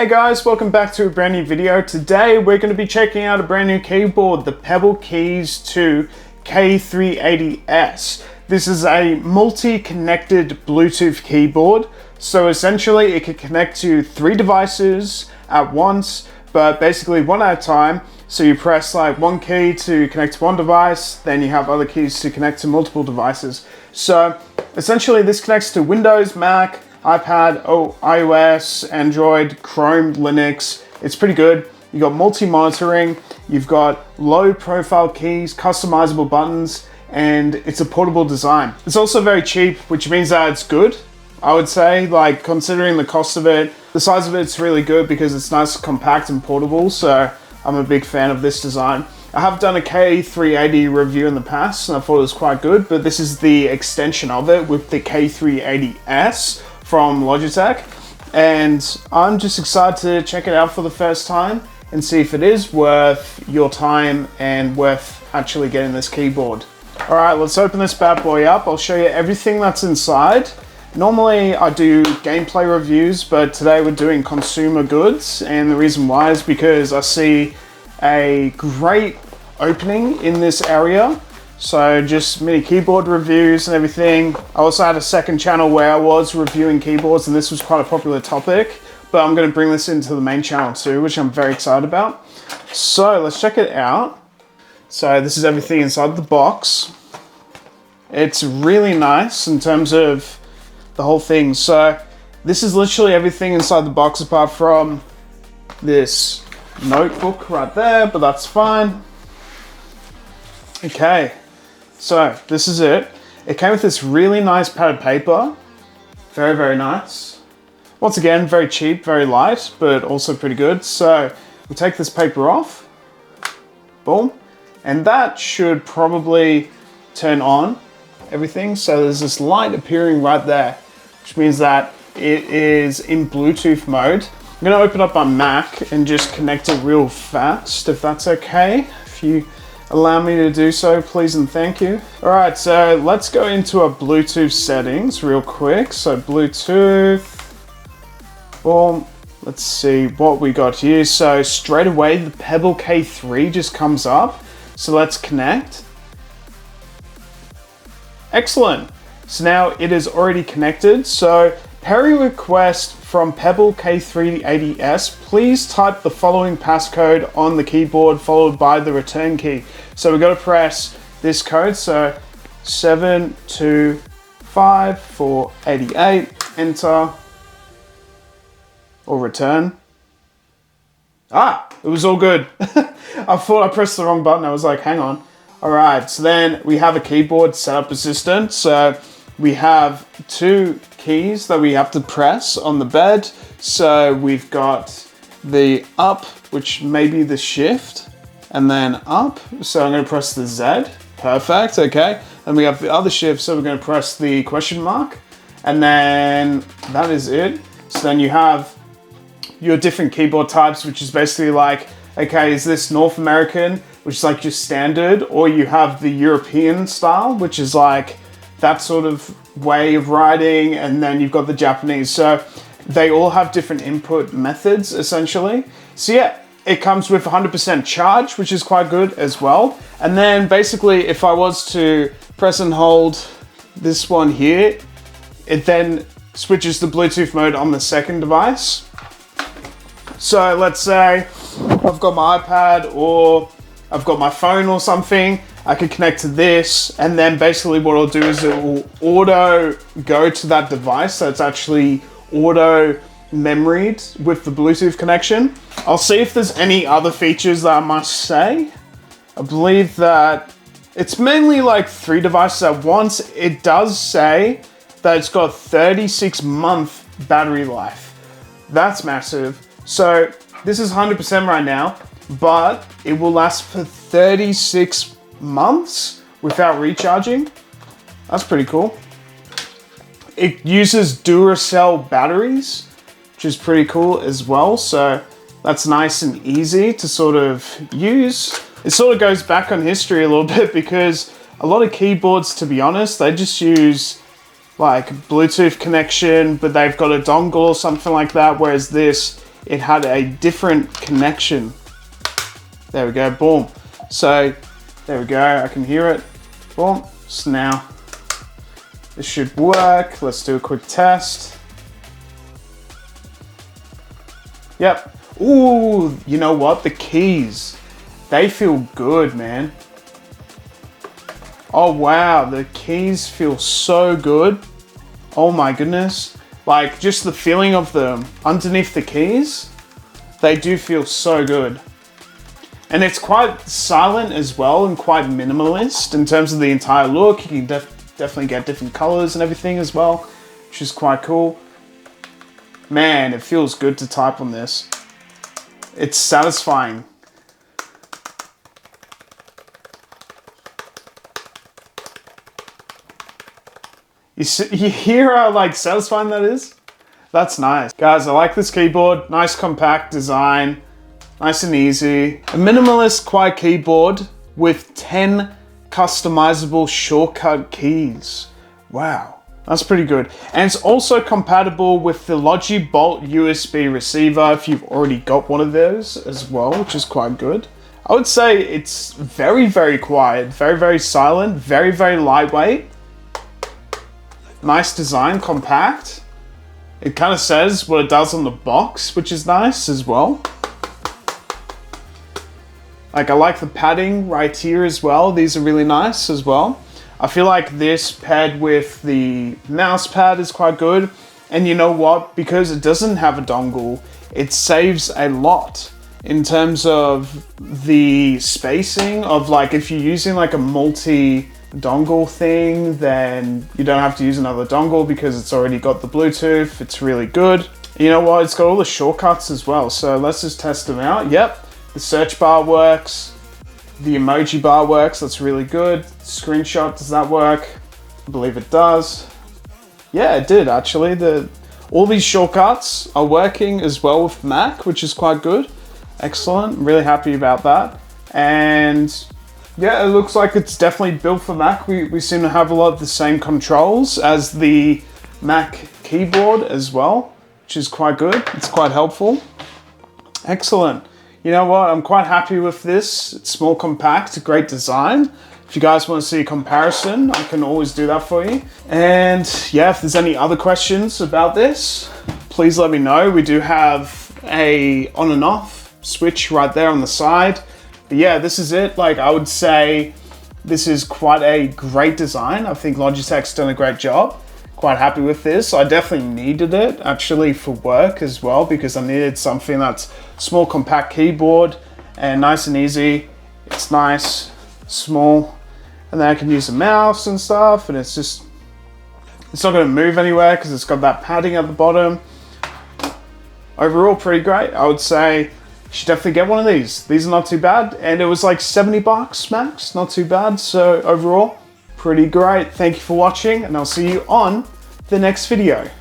Hey guys, welcome back to a brand new video. Today we're going to be checking out a brand new keyboard, the Pebble Keys 2 K380S. This is a multi-connected Bluetooth keyboard. So essentially it can connect to 3 devices at once, but basically one at a time. So you press like one key to connect to one device, then you have other keys to connect to multiple devices. So essentially this connects to Windows, Mac, iPad, iOS, Android, Chrome, Linux. It's pretty good. You've got multi-monitoring, you've got low profile keys, customizable buttons, and it's a portable design. It's also very cheap, which means that it's good, I would say. Like, considering the cost of it, the size of it's really good because it's nice, compact, and portable, so I'm a big fan of this design. I have done a K380 review in the past, and I thought it was quite good, but this is the extension of it with the K380S from Logitech, and I'm just excited to check it out for the first time and see if it is worth your time and worth actually getting this keyboard. All right, let's open this bad boy up. I'll show you everything that's inside. Normally I do gameplay reviews, but today we're doing consumer goods, and the reason why is because I see a great opening in this area. So just mini keyboard reviews and everything. I also had a second channel where I was reviewing keyboards, and this was quite a popular topic, but I'm going to bring this into the main channel too, which I'm very excited about. So let's check it out. So this is everything inside the box. It's really nice in terms of the whole thing. So this is literally everything inside the box apart from this notebook right there, but that's fine. Okay. So this is it. It came with this really nice padded paper. Very, very nice. Once again, very cheap, very light, but also pretty good. So we'll take this paper off. Boom. And that should probably turn on everything. So there's this light appearing right there, which means that it is in Bluetooth mode. I'm going to open up my Mac and just connect it real fast, if that's okay. If you allow me to do so, please and thank you. All right, so let's go into our Bluetooth settings real quick. So Bluetooth, boom. Let's see what we got here. So straight away, the Pebble K3 just comes up. So let's connect. Excellent. So now it is already connected. So pairing request from Pebble K380S, please type the following passcode on the keyboard followed by the return key. So we've got to press this code, so 725488, enter, or return. Ah, it was all good. I thought I pressed the wrong button. I was like, hang on. All right, so then we have a keyboard setup assistant. So we have 2 keys that we have to press on the bed. So we've got the up, which may be the shift, and then up. So I'm going to press the Z. Perfect. Okay. And we have the other shift. So we're going to press the question mark, and then that is it. So then you have your different keyboard types, which is basically like, okay, is this North American, which is like just standard, or you have the European style, which is like that sort of way of writing, and then you've got the Japanese. So they all have different input methods essentially. So yeah, it comes with 100% charge, which is quite good as well. And then basically if I was to press and hold this one here, it then switches to Bluetooth mode on the second device. So let's say I've got my iPad or I've got my phone or something, I could connect to this, and then basically what it'll do is it will auto go to that device. So it's actually auto memoried with the Bluetooth connection. I'll see if there's any other features that I must say. I believe that it's mainly like 3 devices at once. It does say that it's got 36-month battery life. That's massive. So this is 100% right now, but it will last for 36 months without recharging. That's pretty cool. It uses Duracell batteries, which is pretty cool as well. So that's nice and easy to sort of use. It sort of goes back on history a little bit because a lot of keyboards, to be honest, they just use like Bluetooth connection, but they've got a dongle or something like that. Whereas this, it had a different connection. There we go, boom. So there we go, I can hear it. Boom, so now this should work. Let's do a quick test. Yep. Ooh, you know what? The keys, they feel good, man. Oh wow, the keys feel so good. Oh my goodness. Like just the feeling of them underneath the keys, they do feel so good. And it's quite silent as well and quite minimalist in terms of the entire look. You can definitely get different colors and everything as well, which is quite cool. Man, it feels good to type on this. It's satisfying. You hear how like satisfying that is? That's nice. Guys, I like this keyboard. Nice compact design. Nice and easy. A minimalist quiet keyboard with 10 customizable shortcut keys. Wow, that's pretty good. And it's also compatible with the Logitech USB receiver if you've already got one of those as well, which is quite good. I would say it's very, very quiet, very, very silent, very, very lightweight. Nice design, compact. It kind of says what it does on the box, which is nice as well. Like I like the padding right here as well. These are really nice as well. I feel like this paired with the mouse pad is quite good. And you know what? Because it doesn't have a dongle, it saves a lot in terms of the spacing of like if you're using like a multi-dongle thing, then you don't have to use another dongle because it's already got the Bluetooth. It's really good. You know what? It's got all the shortcuts as well. So let's just test them out. Yep. The search bar works. The emoji bar works. That's really good. Screenshot, does that work? I believe it does. Yeah, it did actually. All these shortcuts are working as well with Mac, which is quite good. Excellent. I'm really happy about that. And yeah, it looks like it's definitely built for Mac. We seem to have a lot of the same controls as the Mac keyboard as well, which is quite good. It's quite helpful. Excellent. You know what? I'm quite happy with this. It's small, compact, great design. If you guys want to see a comparison, I can always do that for you. And yeah, if there's any other questions about this, please let me know. We do have a on and off switch right there on the side. But yeah, this is it. Like I would say this is quite a great design. I think Logitech's done a great job. Quite happy with this. I definitely needed it actually for work as well because I needed something that's small, compact keyboard and nice and easy. It's nice, small, and then I can use a mouse and stuff, and it's not going to move anywhere because it's got that padding at the bottom. Overall, pretty great. I would say you should definitely get one of these. These are not too bad, and it was like 70 bucks max, not too bad. So overall, pretty great. Thank you for watching, and I'll see you on the next video.